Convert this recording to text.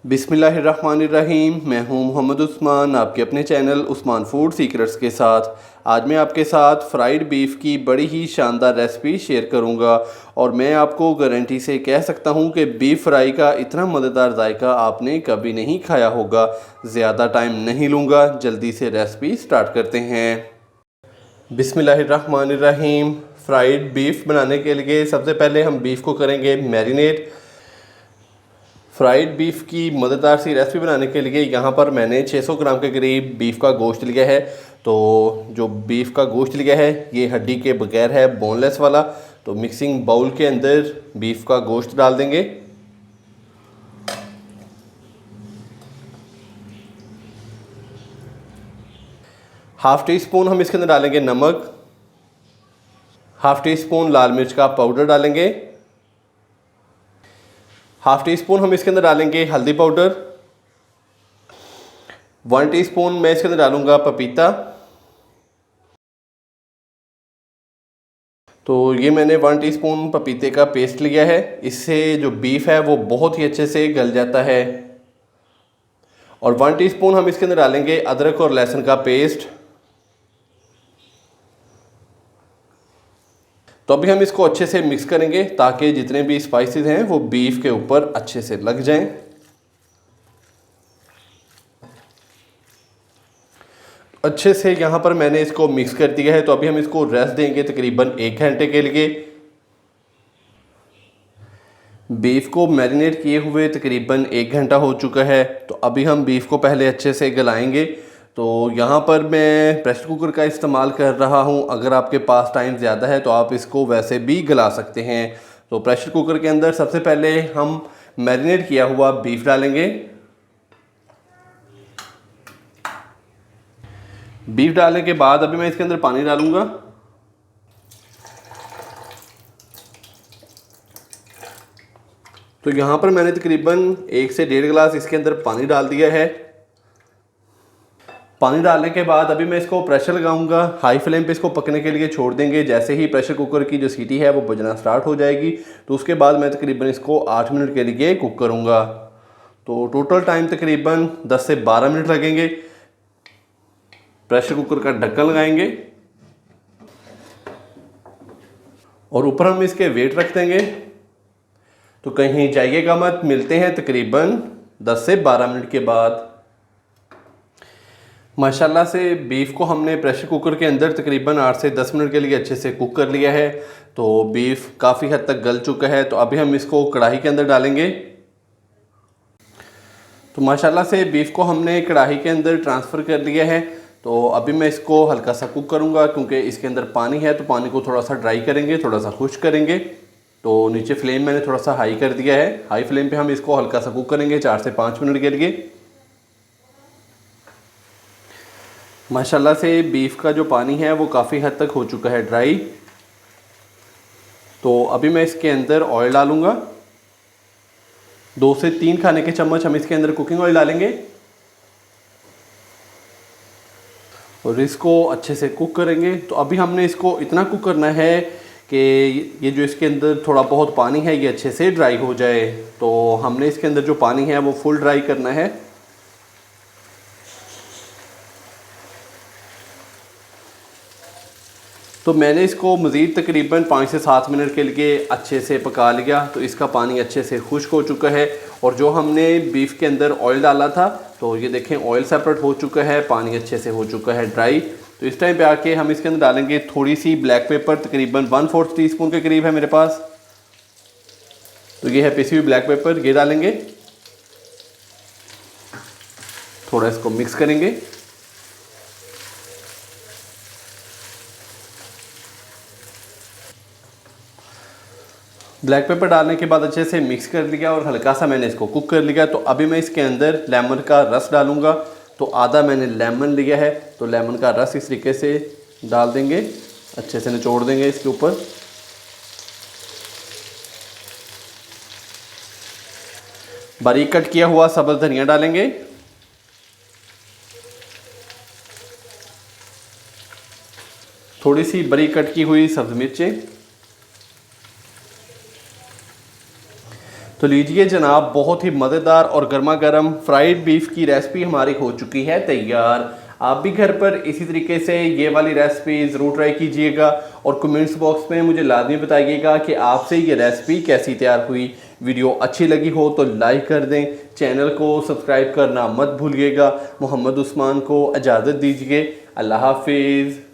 बिस्मिल्लाहिर्रहमानिर्रहीम। मैं हूं मोहम्मद उस्मान, आपके अपने चैनल उस्मान फूड सीक्रेट्स के साथ। आज मैं आपके साथ फ्राइड बीफ की बड़ी ही शानदार रेसिपी शेयर करूंगा और मैं आपको गारंटी से कह सकता हूं कि बीफ फ्राई का इतना मज़ेदार जायका आपने कभी नहीं खाया होगा। ज़्यादा टाइम नहीं लूँगा, जल्दी से रेसिपी स्टार्ट करते हैं। बिस्मिल्लाहिर्रहमानिर्रहीम। फ्राइड बीफ बनाने के लिए सबसे पहले हम बीफ को करेंगे मैरिनेट। फ्राइड बीफ की मज़ेदार सी रेसिपी बनाने के लिए यहाँ पर मैंने 600 ग्राम के करीब बीफ का गोश्त लिया है। तो जो बीफ का गोश्त लिया है ये हड्डी के बगैर है, बोनलेस वाला। तो मिक्सिंग बाउल के अंदर बीफ का गोश्त डाल देंगे। हाफ़ टी स्पून हम इसके अंदर डालेंगे नमक, हाफ़ टी स्पून लाल मिर्च का पाउडर डालेंगे, हाफ़ टी स्पून हम इसके अंदर डालेंगे हल्दी पाउडर, 1 टीस्पून मैं इसके अंदर डालूंगा पपीता। तो ये मैंने 1 टीस्पून पपीते का पेस्ट लिया है। इससे जो बीफ है वो बहुत ही अच्छे से गल जाता है। और 1 टीस्पून हम इसके अंदर डालेंगे अदरक और लहसुन का पेस्ट। तो अभी हम इसको अच्छे से मिक्स करेंगे ताकि जितने भी स्पाइसेस हैं वो बीफ के ऊपर अच्छे से लग जाएं। अच्छे से यहाँ पर मैंने इसको मिक्स कर दिया है। तो अभी हम इसको रेस्ट देंगे तकरीबन 1 घंटे के लिए। बीफ को मैरिनेट किए हुए तकरीबन 1 घंटा हो चुका है। तो अभी हम बीफ को पहले अच्छे से गलाएंगे। तो यहाँ पर मैं प्रेशर कुकर का इस्तेमाल कर रहा हूँ। अगर आपके पास टाइम ज़्यादा है तो आप इसको वैसे भी गला सकते हैं। तो प्रेशर कुकर के अंदर सबसे पहले हम मैरिनेट किया हुआ बीफ डालेंगे। बीफ डालने के बाद अभी मैं इसके अंदर पानी डालूंगा। तो यहाँ पर मैंने तकरीबन 1 से 1.5 गिलास इसके अंदर पानी डाल दिया है। पानी डालने के बाद अभी मैं इसको प्रेशर लगाऊंगा। हाई फ्लेम पे इसको पकने के लिए छोड़ देंगे। जैसे ही प्रेशर कुकर की जो सीटी है वो बजना स्टार्ट हो जाएगी तो उसके बाद मैं तकरीबन इसको 8 मिनट के लिए कुक करूंगा। तो टोटल टाइम तकरीबन 10 से 12 मिनट लगेंगे। प्रेशर कुकर का ढक्कन लगाएंगे और ऊपर हम इसके वेट रख देंगे। तो कहीं जाइएगा मत, मिलते हैं तकरीबन 10 से 12 मिनट के बाद। माशाल्लाह से बीफ को हमने प्रेशर कुकर के अंदर तकरीबन 8 से 10 मिनट के लिए अच्छे से कुक कर लिया है। तो बीफ काफ़ी हद तक गल चुका है। तो अभी हम इसको कढ़ाई के अंदर डालेंगे। तो माशाल्लाह से बीफ को हमने कढ़ाई के अंदर ट्रांसफ़र कर लिया है। तो अभी मैं इसको हल्का सा कुक करूंगा क्योंकि इसके अंदर पानी है। तो पानी को थोड़ा सा ड्राई करेंगे, थोड़ा सा खुश्क करेंगे। तो नीचे फ्लेम मैंने थोड़ा सा हाई कर दिया है। हाई फ्लेम पे हम इसको हल्का सा कुक करेंगे 4 से 5 मिनट के लिए। माशाल्लाह से बीफ का जो पानी है वो काफ़ी हद तक हो चुका है ड्राई। तो अभी मैं इसके अंदर ऑयल डालूंगा। 2 से 3 खाने के चम्मच हम इसके अंदर कुकिंग ऑयल डालेंगे और इसको अच्छे से कुक करेंगे। तो अभी हमने इसको इतना कुक करना है कि ये जो इसके अंदर थोड़ा बहुत पानी है ये अच्छे से ड्राई हो जाए। तो हमने इसके अंदर जो पानी है वो फुल ड्राई करना है। तो मैंने इसको मज़ीद तकरीबन 5 से 7 मिनट के लिए अच्छे से पका लिया। तो इसका पानी अच्छे से खुश्क हो चुका है और जो हमने बीफ के अंदर ऑयल डाला था तो ये देखें ऑयल सेपरेट हो चुका है, पानी अच्छे से हो चुका है ड्राई। तो इस टाइम पे आके हम इसके अंदर डालेंगे थोड़ी सी ब्लैक पेपर, तकरीबन 1/4 टीस्पून के करीब है मेरे पास। तो ये है पिसी हुई ब्लैक पेपर, ये डालेंगे। थोड़ा इसको मिक्स करेंगे। ब्लैक पेपर डालने के बाद अच्छे से मिक्स कर लिया और हल्का सा मैंने इसको कुक कर लिया। तो अभी मैं इसके अंदर लेमन का रस डालूंगा। तो आधा मैंने लेमन लिया है। तो लेमन का रस इस तरीके से डाल देंगे, अच्छे से निचोड़ देंगे इसके ऊपर। बारीक कट किया हुआ सब्ज़ धनिया डालेंगे। थोड़ी सी बारीक कट की हुई सब्ज़ मिर्चें, तो लीजिए जनाब, बहुत ही मज़ेदार और गर्मा गर्म फ्राइड बीफ की रेसिपी हमारी हो चुकी है तैयार। आप भी घर पर इसी तरीके से ये वाली रेसिपी ज़रूर ट्राई कीजिएगा और कमेंट्स बॉक्स में मुझे लाजमी बताइएगा कि आपसे ये रेसिपी कैसी तैयार हुई। वीडियो अच्छी लगी हो तो लाइक कर दें, चैनल को सब्सक्राइब करना मत भूलिएगा। मोहम्मद उस्मान को इजाज़त दीजिए। अल्लाह हाफिज़।